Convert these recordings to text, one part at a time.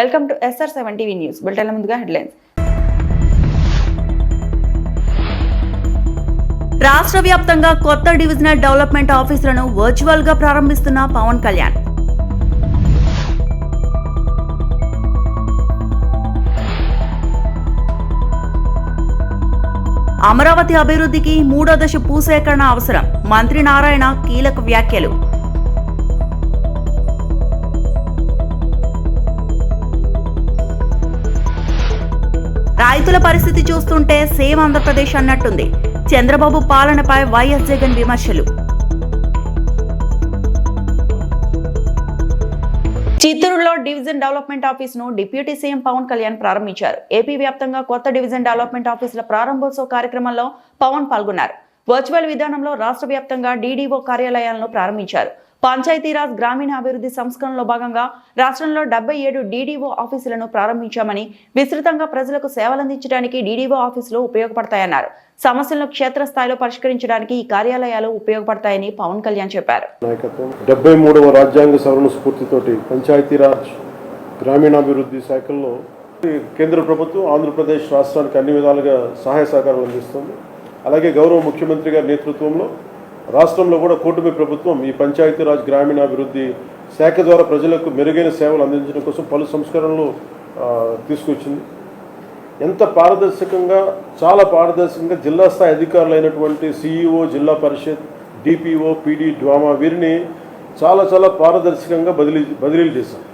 Welcome to SR7 TV news. బులెటిన్ల ముందుగా headlines. రాష్ట్ర వ్యాప్తంగా కొత్త డివిజనల్ డెవలప్మెంట్ ఆఫీసులను వర్చువల్ గా ప్రారంభిస్తున్న పవన్ కళ్యాణ్. అమరావతి అభివృద్ధికి 3వ దశ భూసేకరణ అవసరం. మంత్రి నారాయణ కీలక వ్యాఖ్యలు. రైతుల పరిస్థితి చూస్తుంటే సేమ్ ఆంధ్రప్రదేశ్ అన్నట్టుంది. చంద్రబాబు పాలనపై వైఎస్ జగన్ విమర్శలు. చిత్తూరులో డివిజన్ డెవలప్మెంట్ ఆఫీసును డిప్యూటీ సీఎం పవన్ కళ్యాణ్ ప్రారంభించారు. ఏపీ వ్యాప్తంగా కొత్త డివిజన్ డెవలప్మెంట్ ఆఫీసుల ప్రారంభోత్సవ కార్యక్రమంలో పవన్ పాల్గొన్నారు. వర్చువల్ విధానంలో రాష్ట్ర వ్యాప్తంగా డీడీఓ కార్యాలయాలను ప్రారంభించారు. పంచాయతీరాజ్ గ్రామీణాభివృద్ధి సంస్కరణలో భాగంగా రాష్ట్రంలో 77 డీడీఓ ఆఫీసులను ప్రారంభించామని, విస్తృతంగా ప్రజలకు సేవలందించడానికి డీడీఓ ఆఫీసులు ఉపయోగపడతాయన్నారు. సమస్యలను క్షేత్రస్థాయిలో పరిష్కరించడానికి ఈ కార్యాలయాలు ఉపయోగపడతాయని పవన్ కళ్యాణ్ చెప్పారు. 73వ రాజ్యాంగ సవరణ స్ఫూర్తితోటి పంచాయతీరాజ్ గ్రామీణాభివృద్ధి శాఖల్లో కేంద్ర ప్రభుత్వం ఆంధ్రప్రదేశ్ రాష్ట్రానికి అన్ని విధాలుగా సహాయ సహకారాలు అందిస్తుంది. అలాగే గౌరవ ముఖ్యమంత్రి గారి నేతృత్వంలో రాష్ట్రంలో కూడా కూటమి ప్రభుత్వం ఈ పంచాయతీరాజ్ గ్రామీణాభివృద్ధి శాఖ ద్వారా ప్రజలకు మెరుగైన సేవలు అందించడం కోసం పలు సంస్కరణలు తీసుకొచ్చింది. ఎంత పారదర్శకంగా, చాలా పారదర్శకంగా జిల్లా స్థాయి అధికారులు అయినటువంటి సిఇఓ, జిల్లా పరిషత్, డిపిఓ, పీడీ, డ్వామా వీరిని చాలా పారదర్శకంగా బదిలీలు చేశాం.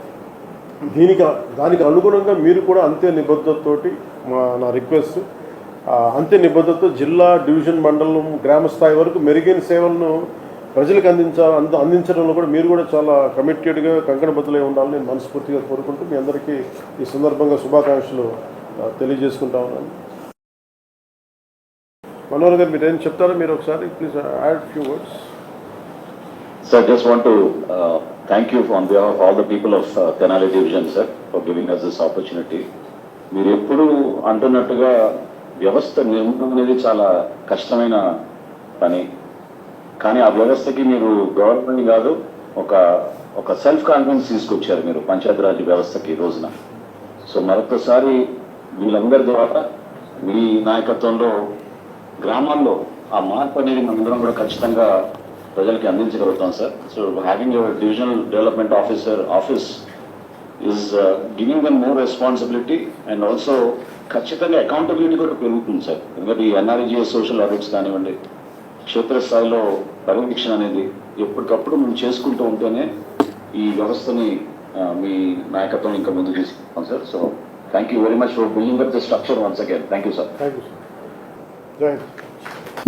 దానికి అనుగుణంగా మీరు కూడా అంతే నిబద్ధతతోటి నా రిక్వెస్ట్, అంతే నిబద్ధతతో జిల్లా, డివిజన్, మండలం, గ్రామ స్థాయి వరకు మెరుగైన సేవలను ప్రజలకు అందించడంలో కూడా మీరు కూడా చాలా కమిటెడ్గా, కంకణబద్ధులై ఉండాలని నేను మనస్ఫూర్తిగా కోరుకుంటూ మీ అందరికీ ఈ సందర్భంగా శుభాకాంక్షలు తెలియజేసుకుంటా ఉన్నాను. మనోహర్ గారు మీరు ఏం చెప్తారో మీరు ఒకసారి please add few words. Sir, just want to thank you on behalf of all the people of Tenali Division, sir, for giving us this opportunity. మీరు ఎప్పుడు అంటున్నట్టుగా వ్యవస్థ నిర్మాణం అనేది చాలా కష్టమైన పని, కానీ ఆ వ్యవస్థకి మీరు గవర్నమెంట్ కాదు ఒక సెల్ఫ్ కాన్ఫిడెన్స్ తీసుకొచ్చారు మీరు పంచాయతీరాజ్ వ్యవస్థకి ఈ రోజున. సో మరొకసారి వీళ్ళందరి ద్వారా మీ నాయకత్వంలో గ్రామాల్లో ఆ మార్పు అనేది మనందరం కూడా ఖచ్చితంగా ప్రజలకి అందించగలుగుతాం sir. So having your divisional development office is giving them more responsibility and also ఖచ్చితంగా అకౌంటబిలిటీ కూడా పెరుగుతుంది సార్. ఎందుకంటే ఈ ఎన్ఆర్జీఎస్ సోషల్ ఆడిట్స్ కానివ్వండి, క్షేత్రస్థాయిలో పర్యవేక్షణ అనేది ఎప్పటికప్పుడు మనం చేసుకుంటూ ఉంటేనే ఈ వ్యవస్థని మీ నాయకత్వం ఇంకా ముందుకు తీసుకుంటాం sir. So thank you very much for building up the structure once again. Thank you sir.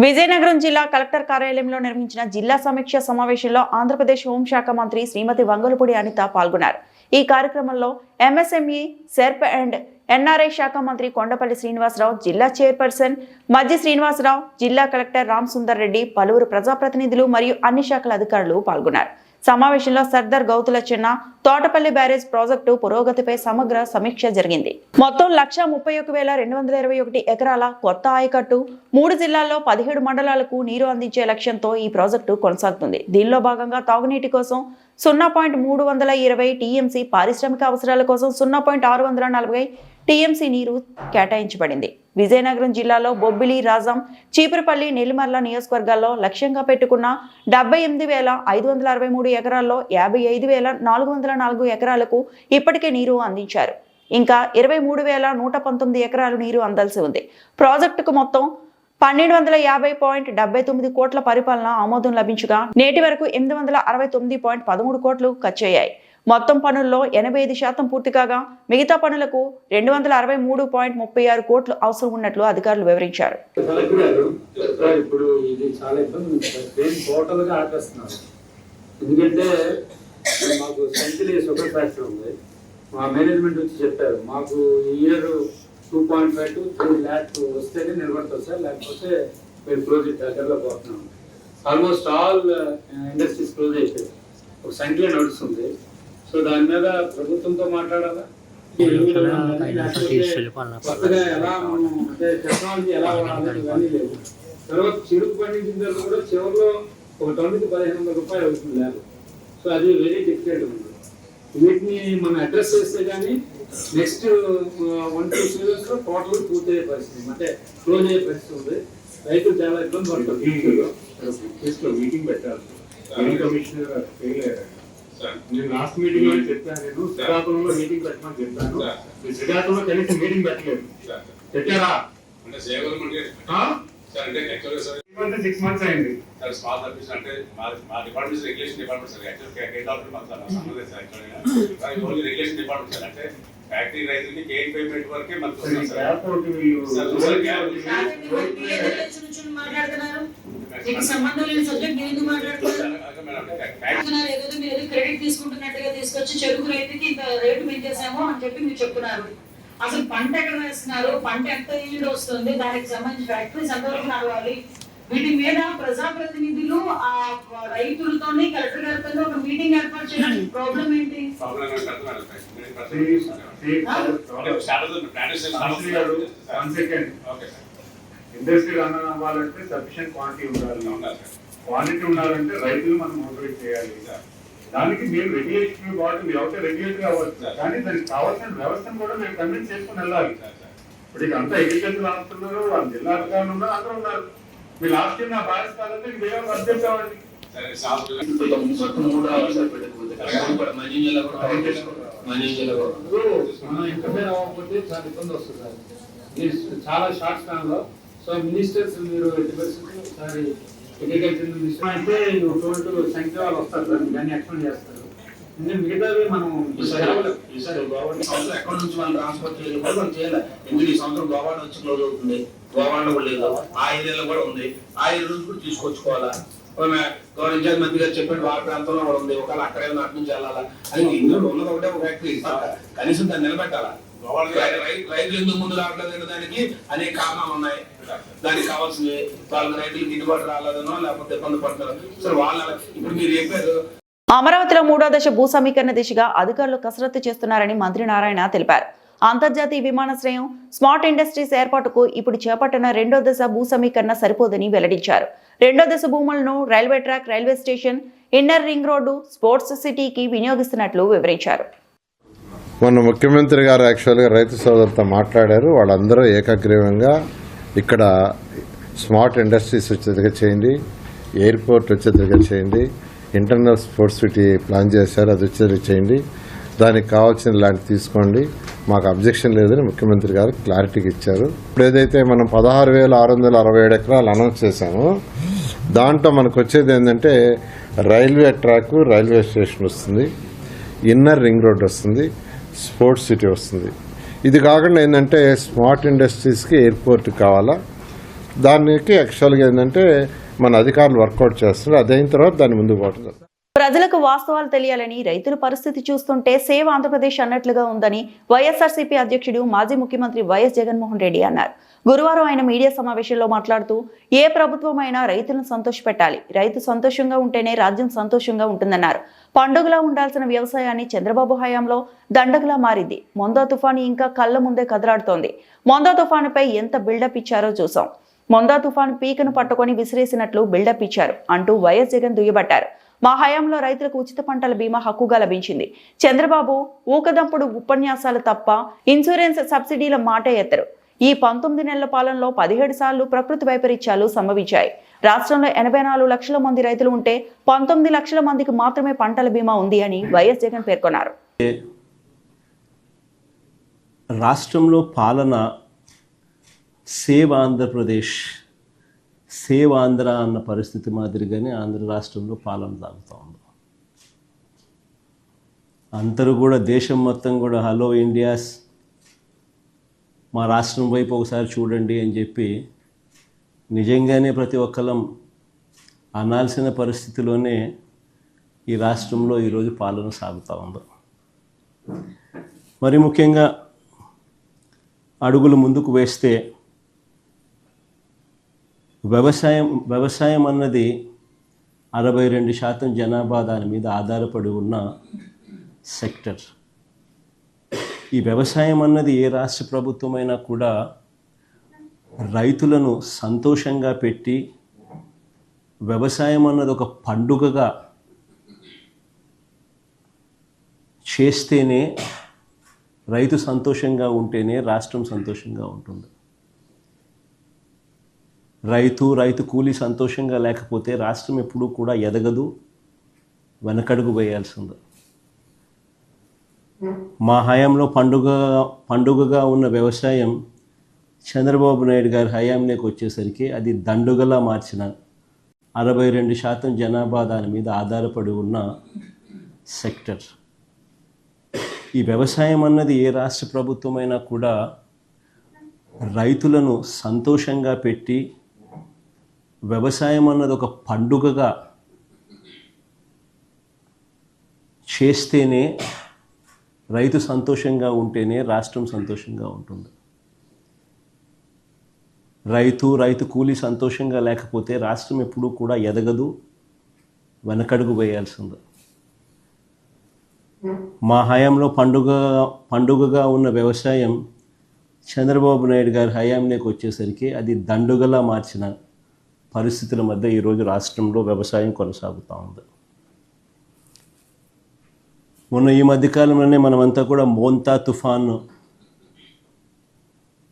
Vizianagaram జిల్లా కలెక్టర్ కార్యాలయంలో నిర్వహించిన జిల్లా సమీక్ష సమావేశంలో ఆంధ్రప్రదేశ్ హోంశాఖ మంత్రి శ్రీమతి వంగలపూడి అనిత పాల్గొన్నారు. ఈ కార్యక్రమంలో ఎంఎస్ఎంఈ, సెర్ప్ అండ్ ఎన్ఆర్ఐ శాఖ మంత్రి కొండపల్లి శ్రీనివాసరావు, జిల్లా చైర్పర్సన్ మజ్జి శ్రీనివాసరావు, జిల్లా కలెక్టర్ రామ్ సుందర్ రెడ్డి, పలువురు ప్రజాప్రతినిధులు మరియు అన్ని శాఖల అధికారులు పాల్గొన్నారు. సమావేశంలో సర్దార్ గౌతుల చిన్న తోటపల్లి బ్యారేజ్ ప్రాజెక్టు పురోగతిపై సమగ్ర సమీక్ష జరిగింది. మొత్తం 1,31,221 ఎకరాల కొత్త ఆయకట్టు 3 జిల్లాల్లో 17 మండలాలకు నీరు అందించే లక్ష్యంతో ఈ ప్రాజెక్టు కొనసాగుతుంది. దీనిలో భాగంగా తాగునీటి కోసం 0.320 టీఎంసీ, పారిశ్రామిక అవసరాల కోసం 0.640 టీఎంసీ నీరు కేటాయించబడింది. విజయనగరం జిల్లాలో బొబ్బిలి, రాజం, చీపురుపల్లి, నెల్లిమర్ల నియోజకవర్గాల్లో లక్ష్యంగా పెట్టుకున్న 78,563 ఎకరాల్లో 55,404 ఎకరాలకు ఇప్పటికే నీరు అందించారు. ఇంకా 23,119 ఎకరాలు నీరు అందాల్సి ఉంది. ప్రాజెక్టుకు మొత్తం 1,250.79 కోట్ల పరిపాలన ఆమోదం లభించగా నేటి వరకు 869.13 కోట్లు ఖర్చయ్యాయి. మొత్తం పనుల్లో 85% పూర్తి కాగా మిగతా పనులకు 263.36 కోట్లు అవసరం ఉన్నట్లు అధికారులు వివరించారు. ఎందుకంటే మాకు సెంట్రల్ షుగర్ ఫ్యాక్టరీ ఉంది, మా మేనేజ్మెంట్ వచ్చి చెప్పారు మాకు ఇయర్ 2.5 to 3 lakh వస్తేనే నిలబడతాం సార్, లేకపోతే మేము ప్రాజెక్ట్ దగ్గరలో పోతున్నాం. ఆల్మోస్ట్ ఆల్ ఇండస్ట్రీస్ క్లోజ్ అయిపోయాయి, ఒక సంఖ్య నడుస్తుంది. సో దాని మీద ప్రభుత్వంతో మాట్లాడాలా, కొత్తగా ఎలా అంటే టెక్నాలజీ ఎలా వాడాలి ఇవన్నీ లేదు. తర్వాత చెరుకు పండించిన తర్వాత కూడా చివరిలో ఒక 1500 రూపాయలు అవుతుంది లేదు. సో అది వెరీ డిఫికల్ట్ ఉంది. వీటిని మనం అడ్రస్ చేస్తే కానీ నెక్స్ట్ 1-2 సీజన్స్ లో టోటల్ పూర్తయ్యే పరిస్థితి అంటే క్లోజ్ అయ్యే పరిస్థితి ఉంది. రైతులు చాలా ఇబ్బంది పడుతుంది. మీటింగ్ పెట్టాలి. కమిషనర్ ఫెయిల్ అయ్యారు. నేను లాస్ట్ మీటింగ్ లో చెప్పాను, నేను శ్రీకాకుళంలో మీటింగ్ పెట్టమని చెప్పాను. శ్రీకాకుళంలో కనీసం మీటింగ్ పెట్టలేదు. పెట్టారా? అంటే సేవలు సార్ అంటే యాక్చువల్గా సార్ 6 months అయింది సార్ స్మాల్ సర్వీస్ అంటే మా department regulation department sir actual కేట్ ఆఫ్ మాకు సంబంధం సార్ యాక్చువల్గా ఓన్లీ రెగ్యులేషన్ డిపార్ట్మెంట్ సార్ అంటే ఫ్యాక్టరీ రైతులకి కేట్ పేమెంట్ వరకే మనకు వస్తుంది సార్. ఎయిర్పోర్ట్ వీళ్ళు మీకు సంబంధం లేని సబ్జెక్ట్ మీరు ఎందుకు మాట్లాడుతున్నారు? ఏదో మీరు క్రెడిట్ తీసుకుంటున్నట్టుగా తీసుకొచ్చి చెరుకు రైతుకి ఇంత రేటు పెంచేసాము అని చెప్పి మీరు చెప్తున్నారు. అసలు పంట ఎక్కడ వేస్తున్నారు, పంట ఎంత ఈల్డ్ వస్తుంది, దానికి సంబంధించి ఫ్యాక్టరీస్ ఎంతవరకు నడవాలి, వీటి మీద ప్రజాప్రతినిధులు ఆ రైతులతోని కలెక్టర్ గారితో ఒక మీటింగ్ ఏర్పాటు చేయడానికి ప్రాబ్లం ఏంటి? ఇండస్ట్రీ రన్ అవ్వాలంటే సఫిషియెంట్ క్వాంటిటీ ఉండాలి. క్వాంటిటీ ఉండాలంటే రైతులు మనం మోటివేట్ చేయాలి. దానికి మీరు రెగ్యులేషన్ బాడీ మీరు ఒకటే రెగ్యులేటర్ అవ్వచ్చు, కానీ దానికి కావాల్సిన వ్యవస్థను కూడా మేము కన్విన్స్ చేసుకుని వెళ్ళాలి. ఇప్పుడు ఇక అంతా అగ్రికల్చర్ రాస్తున్నారు, వాళ్ళ జిల్లా అధికారులు ఉన్నారు, అందరూ ఉన్నారు. మీరు లాస్ట్ టైం నా బాధ్యత కాదంటే మీరు ఏమో వర్క్ చేసేవాడి. మనం ఇంటర్ఫేర్ అవ్వకపోతే చాలా ఇబ్బంది వస్తుంది సార్. మీరు చాలా షార్ట్ స్పాన్ లో సో మినిస్టర్స్ మీరు ఎట్టి పరిస్థితుల్లో ఒకసారి అగ్రికల్చర్ మినిస్టర్ అయితే టోటల్ సంఖ్య వాళ్ళు వస్తారు సార్, దాన్ని ఎక్స్ప్లెయిన్ చేస్తారు. మిగతావి మనం ఎక్కడ నుంచి మనం ట్రాన్స్పోర్ట్ చేయాలి కూడా మనం చేయాలి. ఎందుకు ఈ సంవత్సరం గోవాడ వచ్చి క్లోజ్ అవుతుంది, గోవాడ కూడా లేదు, ఆ ఏరియాలో కూడా ఉంది, ఆ ఏరియా నుంచి కూడా తీసుకొచ్చుకోవాలా. గవర్నమెంట్ మంత్రి గారు చెప్పిన వాళ్ళ ప్రాంతంలో కూడా ఉంది, ఒకవేళ అక్కడే అటు నుంచి వెళ్ళాలా అని ఇందులో ఉన్నది ఒకటే ఒక ఫ్యాక్టరీ, కనీసం దాన్ని నిలబెట్టాలా. రైతులు ఎందుకు ముందు రావట్లేదు దానికి అనేక కారణాలు ఉన్నాయి. దానికి కావాల్సింది వాళ్ళకి రైతులకు గిట్టుబాటు రాలేదనో లేకపోతే ఇబ్బంది పడతారు సార్. వాళ్ళ ఇప్పుడు మీరు చెప్పారు అమరావతిలో 3వ దశ భూ సమీకరణ దిశగా అధికారులు కసరత్తు చేస్తున్నారని మంత్రి నారాయణ తెలిపారు. అంతర్జాతీయ విమానాశ్రయం, స్మార్ట్ ఇండస్ట్రీస్ ఏర్పాటుకు ఇప్పుడు చేపట్టిన 2వ దశ భూ సమీకరణ సరిపోదని వెల్లడించారు. 2వ దశ భూములను railway track, railway station, inner ring road, sports సిటీకి వినియోగిస్తున్నట్లు వివరించారు. మొన్న ముఖ్యమంత్రి గారు యాక్చువల్గా రైతు సోదరులతో మాట్లాడారు. వాళ్ళందరూ ఏకగ్రీవంగా ఇక్కడ స్మార్ట్ ఇండస్ట్రీస్ వచ్చేదిగా చేయండి, ఎయిర్పోర్ట్ వచ్చేదిగా చేయండి, ఇంటర్నల్ స్పోర్ట్స్ సిటీ ప్లాన్ చేశారు, అది వచ్చేది చేయండి, దానికి కావాల్సిన ల్యాండ్ తీసుకోండి, మాకు అబ్జెక్షన్ లేదని ముఖ్యమంత్రి గారు క్లారిటీకి ఇచ్చారు. ఇప్పుడు ఏదైతే మనం 16,667 ఎకరాలు అనౌన్స్ చేశామో దాంట్లో మనకు వచ్చేది ఏంటంటే రైల్వే ట్రాక్, రైల్వే స్టేషన్ వస్తుంది, ఇన్నర్ రింగ్ రోడ్ వస్తుంది, స్పోర్ట్స్ సిటీ వస్తుంది. ఇది కాకుండా ఏంటంటే స్మార్ట్ ఇండస్ట్రీస్కి ఎయిర్పోర్ట్ కావాలా, దానికి యాక్చువల్గా ఏంటంటే మన అధికారులు వర్కౌట్ చేస్తున్నారు. అదైన తర్వాత దాన్ని ముందుకు పోవడం. ప్రజలకు వాస్తవాలు తెలియాలని రైతుల పరిస్థితి చూస్తుంటే సేవ్ ఆంధ్రప్రదేశ్ అన్నట్లుగా ఉందని వైఎస్ఆర్సీపీ అధ్యక్షుడు మాజీ ముఖ్యమంత్రి వైఎస్ జగన్మోహన్ రెడ్డి అన్నారు. గురువారం ఆయన మీడియా సమావేశంలో మాట్లాడుతూ ఏ ప్రభుత్వమైనా రైతులను సంతోషపెట్టాలి, రైతు సంతోషంగా ఉంటేనే రాజ్యం సంతోషంగా ఉంటుందన్నారు. పండుగలా ఉండాల్సిన వ్యవసాయాన్ని చంద్రబాబు హయాంలో దండగలా మారింది. మొందా తుఫాను ఇంకా కళ్ళ ముందే కదలాడుతోంది. మొందా తుఫానుపై ఎంత బిల్డప్ ఇచ్చారో చూసాం. మొందా తుఫాను పీకను పట్టుకొని విసిరేసినట్లు బిల్డప్ ఇచ్చారు అంటూ వైఎస్ జగన్ దుయ్యబట్టారు. మా హయాంలో రైతులకు ఉచిత పంటల బీమా హక్కుగా లభించింది. చంద్రబాబు ఊకదంపుడు ఉపన్యాసాలు తప్ప ఇన్సూరెన్స్ సబ్సిడీల మాట ఎత్తరు. ఈ 19 నెలల పాలనలో 17 సార్లు ప్రకృతి వైపరీత్యాలు సంభవించాయి. రాష్ట్రంలో 84 లక్షల మంది రైతులు ఉంటే 19 లక్షల మందికి మాత్రమే పంటల బీమా ఉంది అని వైఎస్ జగన్ పేర్కొన్నారు. రాష్ట్రంలో పాలన సేవ్ ఆంధ్రప్రదేశ్, సేవ్ ఆంధ్ర అన్న పరిస్థితి మాదిరిగానే ఆంధ్ర రాష్ట్రంలో పాలన సాగుతూ ఉంది. అందరూ కూడా దేశం మొత్తం కూడా హలో ఇండియాస్, మా రాష్ట్రం వైపు ఒకసారి చూడండి అని చెప్పి నిజంగానే ప్రతి ఒక్కరం అనాల్సిన పరిస్థితిలోనే ఈ రాష్ట్రంలో ఈరోజు పాలన సాగుతూ ఉంది. మరి ముఖ్యంగా అడుగులు ముందుకు వేస్తే వ్యవసాయం అన్నది 62% జనాభా దాని మీద ఆధారపడి ఉన్న సెక్టర్. ఈ వ్యవసాయం అన్నది ఏ రాష్ట్ర ప్రభుత్వమైనా కూడా రైతులను సంతోషంగా పెట్టి వ్యవసాయం అన్నది ఒక పండుగగా చేస్తేనే, రైతు సంతోషంగా ఉంటేనే రాష్ట్రం సంతోషంగా ఉంటుంది. రైతు కూలీ సంతోషంగా లేకపోతే రాష్ట్రం ఎప్పుడూ కూడా ఎదగదు, వెనకడుగు వేయాల్సింది. మా హయాంలో పండుగగా ఉన్న వ్యవసాయం చంద్రబాబు నాయుడు గారి హయాంలోకి వచ్చేసరికి అది దండుగలా మార్చిన 62% జనాభా దాని మీద ఆధారపడి ఉన్న సెక్టర్. ఈ వ్యవసాయం అన్నది ఏ రాష్ట్ర ప్రభుత్వమైనా కూడా రైతులను సంతోషంగా పెట్టి, వ్యవసాయం అన్నది ఒక పండుగగా చేస్తేనే, రైతు సంతోషంగా ఉంటేనే రాష్ట్రం సంతోషంగా ఉంటుంది. రైతు కూలీ సంతోషంగా లేకపోతే రాష్ట్రం ఎప్పుడూ కూడా ఎదగదు, వెనకడుగు వేయాల్సింది. మా హయాంలో పండుగగా ఉన్న వ్యవసాయం చంద్రబాబు నాయుడు గారి హయాంలోకి వచ్చేసరికి అది దండుగలా మార్చిన పరిస్థితుల మధ్య ఈరోజు రాష్ట్రంలో వ్యవసాయం కొనసాగుతూ ఉంది. మొన్న ఈ మధ్యకాలంలోనే మనమంతా కూడా మోంతా తుఫాను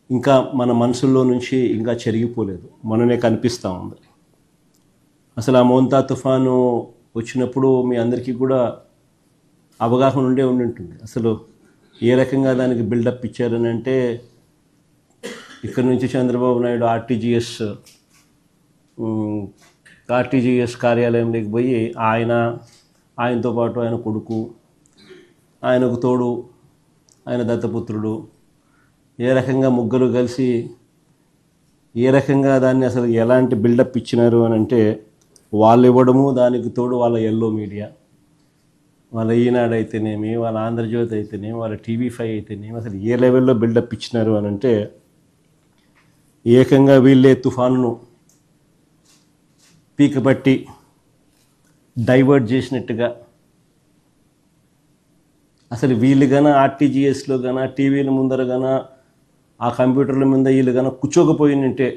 ఇంకా మన మనసుల్లో నుంచి ఇంకా చెరిగిపోలేదు, మననే కనిపిస్తూ ఉంది. అసలు ఆ మోంతా తుఫాను వచ్చినప్పుడు మీ అందరికీ కూడా అవగాహన ఉండి ఉంటుంది. అసలు ఏ రకంగా దానికి బిల్డప్ ఇచ్చారని అంటే, ఇక్కడ నుంచి చంద్రబాబు నాయుడు ఆర్టీజీఎస్ కార్యాలయంలోకి పోయి ఆయనతో పాటు ఆయన కొడుకు, ఆయనకు తోడు ఆయన దత్తపుత్రుడు, ఏ రకంగా ముగ్గురు కలిసి ఏ రకంగా దాన్ని అసలు ఎలాంటి బిల్డప్ ఇచ్చినారు అని అంటే, వాళ్ళు ఇవ్వడము, దానికి తోడు వాళ్ళ ఎల్లో మీడియా, వాళ్ళ ఈనాడు అయితేనేమి, వాళ్ళ ఆంధ్రజ్యోతి అయితేనేమి, వాళ్ళ TV5 అయితేనేమి, అసలు ఏ లెవెల్లో బిల్డప్ ఇచ్చినారు అని అంటే, ఏకంగా వీళ్ళే తుఫానును పీకబట్టి డైవర్ట్ చేసినట్టుగా, అసలు వీళ్ళు గాన ఆర్టీజీఎస్లో గాన టీవీల ముందర గాన ఆ కంప్యూటర్ల మీద వీళ్ళు గాన కూర్చోకపోయినంటే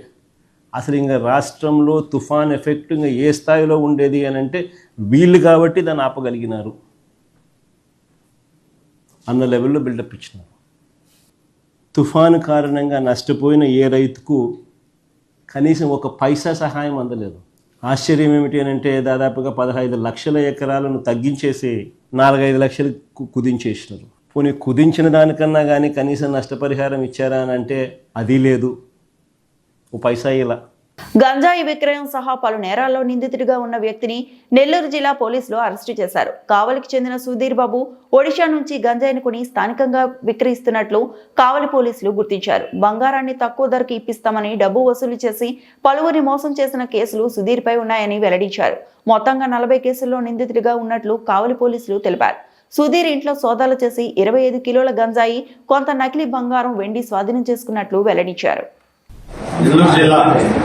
అసలు ఇంకా రాష్ట్రంలో తుఫాన్ ఎఫెక్ట్ ఇంకా ఏ స్థాయిలో ఉండేది అని అంటే, వీళ్ళు కాబట్టి దాన్ని ఆపగలిగినారు అన్న లెవెల్లో బిల్డప్ ఇచ్చినారు. తుఫాను కారణంగా నష్టపోయిన ఏ రైతుకు కనీసం ఒక పైసా సహాయం అందలేదు. ఆశ్చర్యం ఏమిటి అని అంటే, దాదాపుగా 15 లక్షల ఎకరాలను తగ్గించేసి 4-5 లక్షలు కుదించేసినారు. పోనీ కుదించిన దానికన్నా కానీ కనీసం నష్టపరిహారం ఇచ్చారా అని అంటే అది లేదు, ఓ పైసా ఇలా. గంజాయి విక్రయం సహా పలు నేరాల్లో నిందితుడిగా ఉన్న వ్యక్తిని నెల్లూరు జిల్లా పోలీసులు అరెస్టు చేశారు. కావలికి చెందిన సుధీర్ బాబు ఒడిషా నుంచి గంజాయిని కొని స్థానికంగా విక్రయిస్తున్నట్లు కావలి పోలీసులు గుర్తించారు. బంగారాన్ని తక్కువ ధరకు ఇప్పిస్తామని డబ్బు వసూలు చేసి పలువురిని మోసం చేసిన కేసులు సుధీర్పై ఉన్నాయని వెల్లడించారు. మొత్తంగా 40 కేసుల్లో నిందితుడిగా ఉన్నట్లు కావలి పోలీసులు తెలిపారు. సుధీర్ ఇంట్లో సోదాలు చేసి 25 కిలోల గంజాయి, కొంత నకిలీ బంగారం, వెండి స్వాధీనం చేసుకున్నట్లు వెల్లడించారు. నెల్లూరు జిల్లా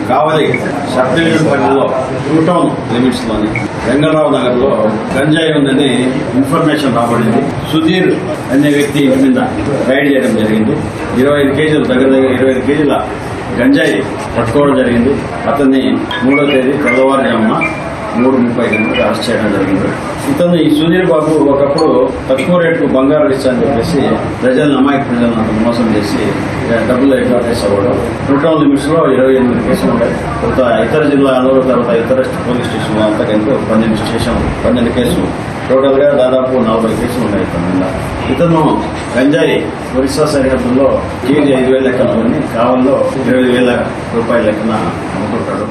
కావలి సబ్ డివిజన్ పరిధిలో 2 టౌన్ లిమిట్స్లోని వెంగళరావు నగర్లో గంజాయి ఉందని ఇన్ఫర్మేషన్ రాబడింది. సుధీర్ అనే వ్యక్తి ఇంటి మీద రైడ్ చేయడం జరిగింది. 25 కేజీలు దగ్గర 25 కేజీల గంజాయి పట్టుకోవడం జరిగింది. అతన్ని 3వ తేదీ తెల్లవారుజామున 3:30 గంటలకు అరెస్ట్ చేయడం జరిగింది. ఇతను ఈ సుధీర్ బాబు ఒకప్పుడు తక్కువ రేటుకు బంగారం ఇస్తానని చెప్పేసి అమాయక ప్రజలను అతను మోసం చేసి డబ్బులు ఎక్కువ చేసేవాడు. 2 టౌన్ లిమిట్స్ లో 28 కేసులు ఉన్నాయి. ఇతర జిల్లాలో, తర్వాత ఇతర పోలీస్ స్టేషన్లో అంతా కలిపి 12 కేసులు, టోటల్ గా దాదాపు 40 కేసులు ఉన్నాయి ఇతని మీద. ఇతను గంజాయి ఒరిస్సా సరిహద్దుల్లో కేజీ 5,000 లెక్కన కొని కావల్లో 20,000 రూపాయల లెక్కన అమ్ముకుంటాడు.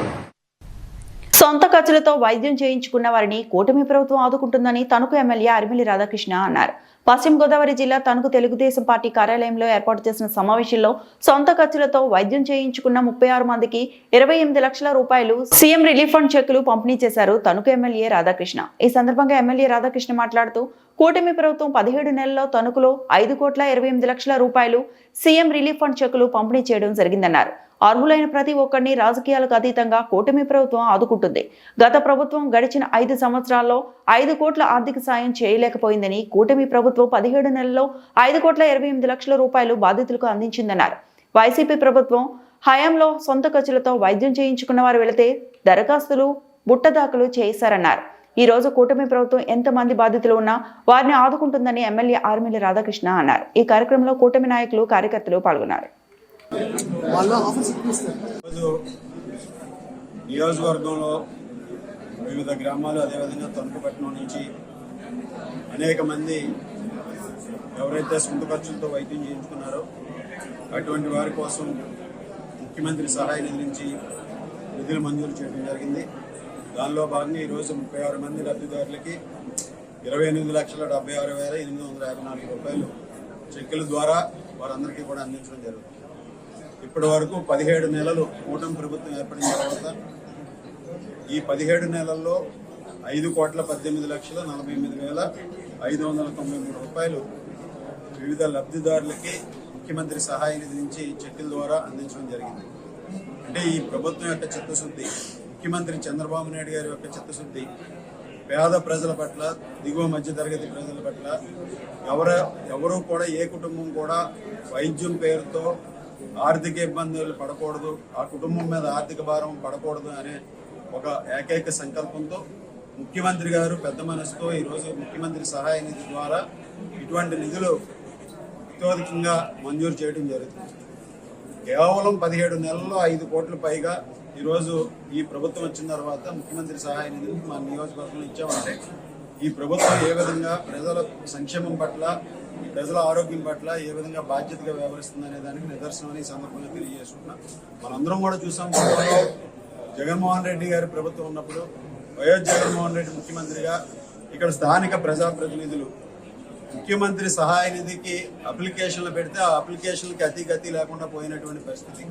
సొంత ఖర్చులతో వైద్యం చేయించుకున్న వారిని కూటమి ప్రభుత్వం ఆదుకుంటుందని తణుకు ఎమ్మెల్యే అరిమిల్లి రాధాకృష్ణ అన్నారు. పశ్చిమ గోదావరి జిల్లా తణుకు తెలుగుదేశం పార్టీ కార్యాలయంలో ఏర్పాటు చేసిన సమావేశంలో సొంత ఖర్చులతో వైద్యం చేయించుకున్న 36 మందికి 28 లక్షల రూపాయలు సీఎం రిలీఫ్ ఫండ్ చెక్కులు పంపిణీ చేశారు తణుకు ఎమ్మెల్యే రాధాకృష్ణ. ఈ సందర్భంగా ఎమ్మెల్యే రాధాకృష్ణ మాట్లాడుతూ, కూటమి ప్రభుత్వం 17 నెలల్లో తణుకులో 5,28 లక్షల రూపాయలు సీఎం రిలీఫ్ ఫండ్ చెక్కులు పంపిణీ చేయడం జరిగిందన్నారు. అర్హులైన ప్రతి ఒక్కరిని రాజకీయాలకు అతీతంగా కూటమి ప్రభుత్వం ఆదుకుంటుంది. గత ప్రభుత్వం గడిచిన 5 సంవత్సరాల్లో 5 కోట్ల ఆర్థిక సాయం చేయలేకపోయిందని, కూటమి ప్రభుత్వం 17 నెలల్లో 5,28 లక్షల రూపాయలు బాధితులకు అందించిందన్నారు. వైసీపీ ప్రభుత్వం హయాంలో సొంత ఖర్చులతో వైద్యం చేయించుకున్న వారు వెళితే దరఖాస్తులు బుట్టదాఖలు చేశారన్నారు. ఈ రోజు కూటమి ప్రభుత్వం ఎంతమంది బాధితులు ఉన్నా వారిని ఆదుకుంటుందని ఎమ్మెల్యే ఆర్మిల్లి రాధాకృష్ణ అన్నారు. ఈ కార్యక్రమంలో కూటమి నాయకులు, కార్యకర్తలు పాల్గొన్నారు. నియోజకవర్గంలో వివిధ గ్రామాలు, అదేవిధంగా తణుకుపట్నం నుంచి అనేక మంది ఎవరైతే సొంత ఖర్చులతో వైద్యం చేయించుకున్నారో అటువంటి వారి కోసం ముఖ్యమంత్రి సహాయ నిధి నుంచి నిధులు మంజూరు చేయడం జరిగింది. దానిలో భాగంగా ఈరోజు 36 మంది లబ్ధిదారులకి 28,76,854 రూపాయలు చెక్కుల ద్వారా వారందరికీ కూడా అందించడం జరుగుతుంది. ఇప్పటి వరకు 17 నెలలు కూటమి ప్రభుత్వం ఏర్పడిన తర్వాత ఈ 17 నెలల్లో 5,18,48,593 రూపాయలు వివిధ లబ్ధిదారులకి ముఖ్యమంత్రి సహాయ నిధి నుంచి చెక్కుల ద్వారా అందించడం జరిగింది. అంటే ఈ ప్రభుత్వం యొక్క చిత్తశుద్ధి, ముఖ్యమంత్రి చంద్రబాబు నాయుడు గారి యొక్క చిత్తశుద్ధి పేద ప్రజల పట్ల, దిగువ మధ్య తరగతి ప్రజల పట్ల ఎవరు కూడా, ఏ కుటుంబం కూడా వైద్యం పేరుతో ఆర్థిక ఇబ్బందులు పడకూడదు, ఆ కుటుంబం మీద ఆర్థిక భారం పడకూడదు అనే ఒక ఏకైక సంకల్పంతో ముఖ్యమంత్రి గారు పెద్ద మనసుతో ఈరోజు ముఖ్యమంత్రి సహాయ నిధి ద్వారా ఇటువంటి నిధులు అత్యధికంగా మంజూరు చేయడం జరుగుతుంది. కేవలం 17 నెలల్లో 5 కోట్ల పైగా ఈరోజు ఈ ప్రభుత్వం వచ్చిన తర్వాత ముఖ్యమంత్రి సహాయ నిధిని మా నియోజకవర్గంలో ఇచ్చామంటే ఈ ప్రభుత్వం ఏ విధంగా ప్రజల సంక్షేమం పట్ల, ప్రజల ఆరోగ్యం పట్ల ఏ విధంగా బాధ్యతగా వ్యవహరిస్తుంది అనే దానికి నిదర్శనం ఈ సందర్భంగా తెలియజేసుకుంటున్నాం. మనందరం కూడా చూసాం, జగన్మోహన్ రెడ్డి గారి ప్రభుత్వం ఉన్నప్పుడు వైఎస్ జగన్మోహన్ రెడ్డి ముఖ్యమంత్రిగా ఇక్కడ స్థానిక ప్రజాప్రతినిధులు ముఖ్యమంత్రి సహాయ నిధికి అప్లికేషన్లు పెడితే ఆ అప్లికేషన్లకి అతిగతి లేకుండా పోయినటువంటి పరిస్థితి.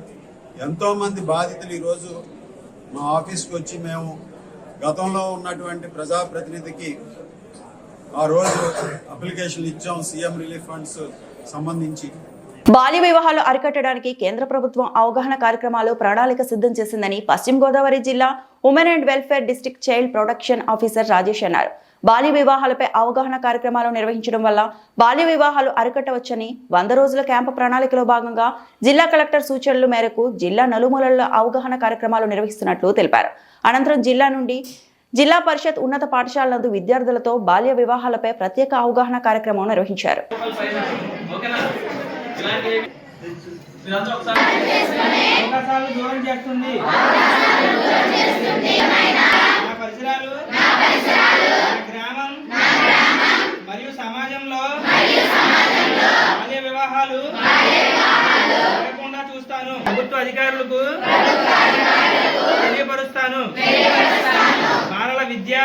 ఎంతోమంది బాధితులు ఈరోజు మా ఆఫీస్కి వచ్చి మేము గతంలో ఉన్నటువంటి ప్రజాప్రతినిధికి ఆ రోజు అప్లికేషన్లు ఇచ్చాం సీఎం రిలీఫ్ ఫండ్స్ సంబంధించి. బాల్య వివాహాలు అరికట్టడానికి కేంద్ర ప్రభుత్వం అవగాహన కార్యక్రమాలు ప్రణాళిక సిద్ధం చేసిందని పశ్చిమ గోదావరి జిల్లా women and welfare district child protection officer Rajesh అన్నారు. బాల్య వివాహాలపై అవగాహన కార్యక్రమాలు నిర్వహించడం వల్ల బాల్య వివాహాలు అరికట్టవచ్చని 100 రోజుల క్యాంపు ప్రణాళికలో భాగంగా జిల్లా కలెక్టర్ సూచనల మేరకు జిల్లా నలుమూలల్లో అవగాహన కార్యక్రమాలు నిర్వహిస్తున్నట్లు తెలిపారు. అనంతరం జిల్లా పరిషత్ ఉన్నత పాఠశాల నందు విద్యార్థులతో బాల్య వివాహాలపై ప్రత్యేక అవగాహన కార్యక్రమం నిర్వహించారు. మరియు సమాజంలో బాల్య వివాహాలు జరగకుండా చూస్తాను. ప్రభుత్వ అధికారులకు తెలియపరుస్తాను. బాలల విద్య,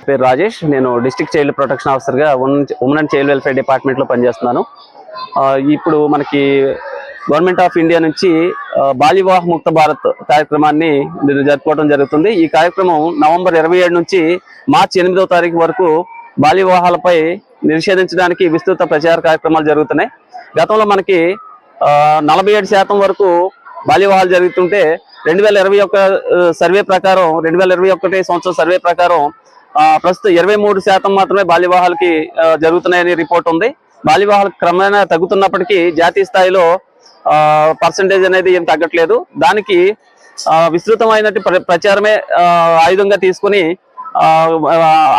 పేరు రాజేష్. నేను డిస్ట్రిక్ట్ చైల్డ్ ప్రొటెక్షన్ ఆఫీసర్గా ఉమెన్ అండ్ చైల్డ్ వెల్ఫేర్ డిపార్ట్మెంట్లో పనిచేస్తున్నాను. ఇప్పుడు మనకి గవర్నమెంట్ ఆఫ్ ఇండియా నుంచి బాల్య వివాహ ముక్త భారత్ కార్యక్రమాన్ని జరుపుకోవడం జరుగుతుంది. ఈ కార్యక్రమం నవంబర్ 27 నుంచి మార్చి 8వ తారీఖు వరకు బాల్య వివాహాలపై నిషేధించడానికి విస్తృత ప్రచార కార్యక్రమాలు జరుగుతున్నాయి. గతంలో మనకి 47% వరకు బాల్య వివాహాలు జరుగుతుంటే 2021 సర్వే ప్రకారం 2021 సంవత్సరం సర్వే ప్రకారం ప్రస్తుతం 23% మాత్రమే బాల్య వివాహాలకి జరుగుతున్నాయని రిపోర్ట్ ఉంది. బాల్య వివాహాలు క్రమేణా తగ్గుతున్నప్పటికీ జాతీయ స్థాయిలో పర్సంటేజ్ అనేది ఏం తగ్గట్లేదు. దానికి విస్తృతమైన ప్రచారమే ఆయుధంగా తీసుకుని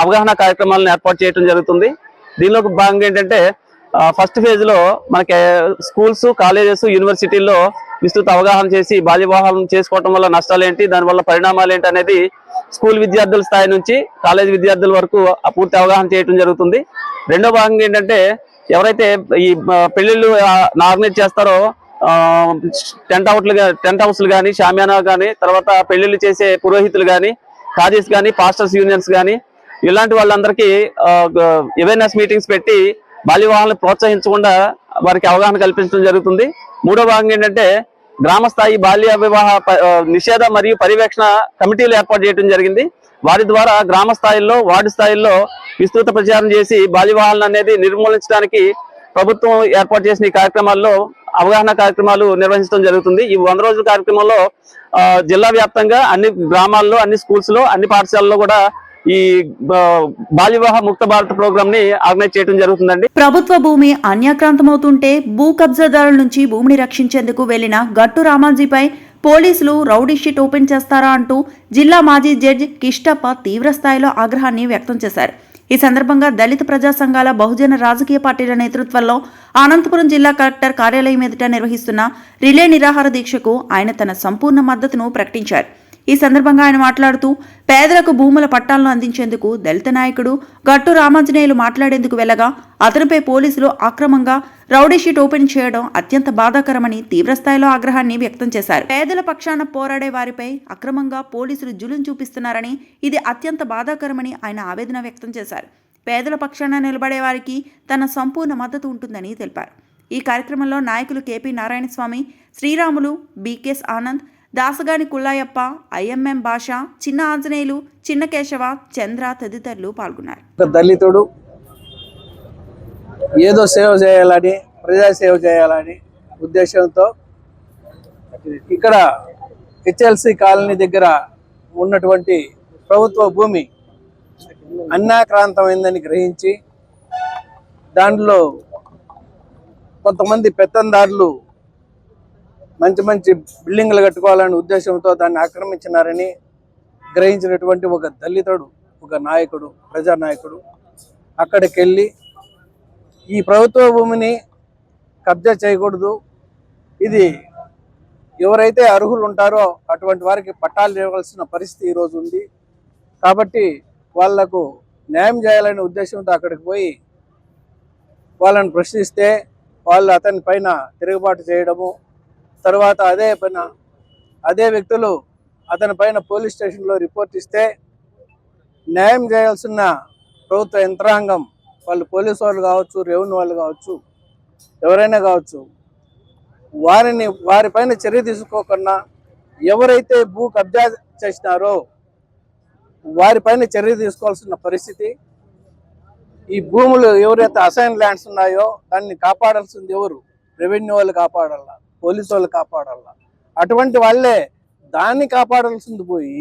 అవగాహన కార్యక్రమాలను ఏర్పాటు చేయడం జరుగుతుంది. దీనిలో భాగంగా ఏంటంటే ఫస్ట్ ఫేజ్ లో మనకి స్కూల్స్, కాలేజెస్, యూనివర్సిటీల్లో విస్తృత అవగాహన చేసి బాల్య వివాహాలను చేసుకోవడం వల్ల నష్టాలు ఏంటి, దానివల్ల పరిణామాలు ఏంటి అనేది స్కూల్ విద్యార్థుల స్థాయి నుంచి కాలేజ్ విద్యార్థుల వరకు పూర్తి అవగాహన చేయడం జరుగుతుంది. రెండో భాగంగా ఏంటంటే ఎవరైతే ఈ పెళ్లిళ్ళు ఆర్గనైజ్ చేస్తారో టెంట్ హౌస్లు కానీ, షామియానా కానీ, తర్వాత పెళ్లిళ్ళు చేసే పురోహితులు కానీ, కాజీస్ కానీ, పాస్టర్స్ యూనియన్స్ కానీ ఇలాంటి వాళ్ళందరికీ అవేర్నెస్ మీటింగ్స్ పెట్టి బాల్య వివాహాలను ప్రోత్సహించకుండా వారికి అవగాహన కల్పించడం జరుగుతుంది. మూడో భాగంగా ఏంటంటే గ్రామ స్థాయి బాల్య వివాహ నిషేధ మరియు పర్యవేక్షణ కమిటీలు ఏర్పాటు చేయడం జరిగింది. వారి ద్వారా గ్రామ స్థాయిలో, వార్డు స్థాయిలో విస్తృత ప్రచారం చేసి బాల్య వివాహాలను అనేది నిర్మూలించడానికి ప్రభుత్వం ఏర్పాటు చేసిన ఈ కార్యక్రమాల్లో అవగాహన కార్యక్రమాలు నిర్వహించడం జరుగుతుంది. ఈ 100 రోజుల కార్యక్రమంలో జిల్లా వ్యాప్తంగా అన్ని గ్రామాల్లో, అన్ని స్కూల్స్ లో, అన్ని పాఠశాలల్లో కూడా ఈ బాల్య వివాహ ముక్త భారత్ ప్రోగ్రామ్ ని ఆర్గనైజ్ చేయడం జరుగుతుందండి. ప్రభుత్వ భూమి అన్యాక్రాంతమవుతుంటే భూ కబ్జాదారుల నుంచి భూమిని రక్షించేందుకు వెళ్లిన గట్టు రామాజీపై పోలీసులు రౌడీ షీట్ ఓపెన్ చేస్తారా అంటూ జిల్లా మాజీ జడ్జి కిష్టప్ప తీవ్రస్థాయిలో ఆగ్రహాన్ని వ్యక్తం చేశారు. ఈ సందర్భంగా దళిత ప్రజా సంఘాల, బహుజన రాజకీయ పార్టీల నేతృత్వంలో అనంతపురం జిల్లా కలెక్టర్ కార్యాలయం ఎదుట నిర్వహిస్తున్న రిలే నిరాహార దీక్షకు ఆయన తన సంపూర్ణ మద్దతును ప్రకటించారు. ఈ సందర్భంగా ఆయన మాట్లాడుతూ పేదలకు భూముల పట్టాలను అందించేందుకు దళిత నాయకుడు గట్టు రామాంజనేయులు మాట్లాడేందుకు వెళ్లగా అతనిపై పోలీసులు అక్రమంగా రౌడీ షీట్ ఓపెన్ చేయడం అత్యంత బాధాకరమని తీవ్రస్థాయిలో ఆగ్రహాన్ని వ్యక్తం చేశారు. పేదల పక్షాన పోరాడే వారిపై అక్రమంగా పోలీసులు జులుం చూపిస్తున్నారని, ఇది అత్యంత బాధాకరమని ఆయన ఆవేదన వ్యక్తం చేశారు. పేదల పక్షాన నిలబడే వారికి తన సంపూర్ణ మద్దతు ఉంటుందని తెలిపారు. ఈ కార్యక్రమంలో నాయకులు KP Narayanaswamy, Sriramulu, BKS Anand, Dasagani Kullayappa, IMM Basha, Chinna Anjaneyulu, చిన్న కేశవ, చంద్ర తదితరులు పాల్గొన్నారు. దళితుడు ఏదో సేవ చేయాలని, ప్రజా సేవ చేయాలని ఉద్దేశంతో ఇక్కడ హెచ్ఎల్సి కాలనీ దగ్గర ఉన్నటువంటి ప్రభుత్వ భూమి అన్యాక్రాంతమైందని గ్రహించి దాంట్లో కొంతమంది పెత్తందారులు మంచి మంచి బిల్డింగ్లు కట్టుకోవాలనే ఉద్దేశంతో దాన్ని ఆక్రమించినారని గ్రహించినటువంటి ఒక దళితుడు, ఒక నాయకుడు, ప్రజానాయకుడు అక్కడికి వెళ్ళి ఈ ప్రభుత్వ భూమిని కబ్జా చేయకూడదు, ఇది ఎవరైతే అర్హులు ఉంటారో అటువంటి వారికి పట్టాలు ఇవ్వాల్సిన పరిస్థితి ఈరోజు ఉంది కాబట్టి వాళ్లకు న్యాయం చేయాలనే ఉద్దేశంతో అక్కడికి పోయి వాళ్ళని ప్రశ్నిస్తే వాళ్ళు అతని పైన తిరుగుబాటు చేయడము, తర్వాత అదే వ్యక్తులు అతని పైన పోలీస్ స్టేషన్లో రిపోర్ట్ ఇస్తే న్యాయం చేయాల్సిన ప్రభుత్వ యంత్రాంగం, వాళ్ళు పోలీసు వాళ్ళు కావచ్చు, రెవెన్యూ వాళ్ళు కావచ్చు, ఎవరైనా కావచ్చు, వారిపైన చర్య తీసుకోకుండా ఎవరైతే భూ కబ్జా చేసినారో వారిపైన చర్య తీసుకోవాల్సిన పరిస్థితి. ఈ భూములు ఎవరైతే అసైన్ ల్యాండ్స్ ఉన్నాయో దాన్ని కాపాడాల్సింది ఎవరు? రెవెన్యూ వాళ్ళు కాపాడాలా, పోలీసు వాళ్ళు కాపాడాలా. అటువంటి వాళ్ళే దాన్ని కాపాడాల్సింది పోయి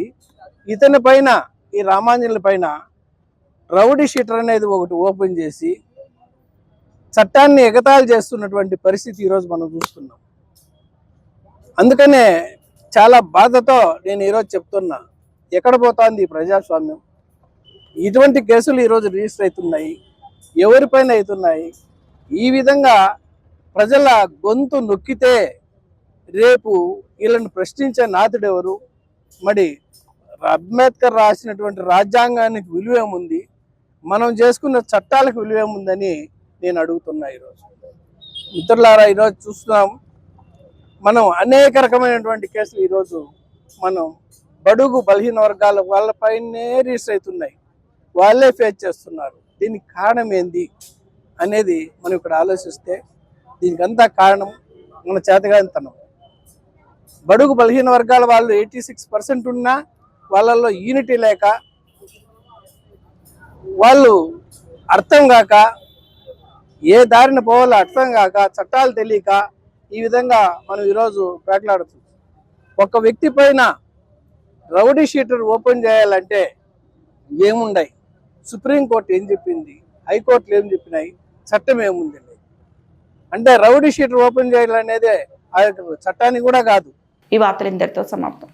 ఇతని పైన, ఈ రామాంజనుల పైన రౌడీ షీటర్ అనేది ఒకటి ఓపెన్ చేసి చట్టాన్ని ఎగతాళి చేస్తున్నటువంటి పరిస్థితి ఈరోజు మనం చూస్తున్నాం. అందుకనే చాలా బాధతో నేను ఈరోజు చెప్తున్నా, ఎక్కడ పోతుంది ఈ ప్రజాస్వామ్యం? ఇటువంటి కేసులు ఈరోజు రిజిస్టర్ అవుతున్నాయి, ఎవరిపైన అవుతున్నాయి. ఈ విధంగా ప్రజల గొంతు నొక్కితే రేపు వీళ్ళని ప్రశ్నించే నాథుడెవరు? మరి అంబేద్కర్ రాసినటువంటి రాజ్యాంగానికి విలువేముంది, మనం చేసుకున్న చట్టాలకు విలువేముందని నేను అడుగుతున్నా. ఈరోజు మిత్రులారా, ఈరోజు చూస్తున్నాం మనం అనేక రకమైనటువంటి కేసులు ఈరోజు మనం బడుగు బలహీన వర్గాల వాళ్ళపైనే రిజిస్టర్ అవుతున్నాయి, వాళ్ళే ఫేస్ చేస్తున్నారు. దీనికి కారణం ఏంది అనేది మనం ఇక్కడ ఆలోచిస్తే దీనికంతా కారణం మన చేతగానితనం. బడుగు బలహీన వర్గాల వాళ్ళు 86% ఉన్నా వాళ్ళల్లో యూనిటీ లేక, వాళ్ళు అర్థం కాక, ఏ దారిన పోవాలో అర్థం కాక, చట్టాలు తెలియక ఈ విధంగా మనం ఈరోజు పేటలాడుతున్నాం. ఒక వ్యక్తి పైన రౌడీ షీటర్ ఓపెన్ చేయాలంటే ఏముండయి? సుప్రీంకోర్టు ఏం చెప్పింది, హైకోర్టులు ఏం చెప్పినాయి, చట్టం ఏముందండి? అంటే రౌడీ షీటర్ ఓపెన్ చేయాలనేదే ఆ యొక్క చట్టానికి కూడా కాదు. ఈ వార్తలు ఇంతటితో సమాప్తం.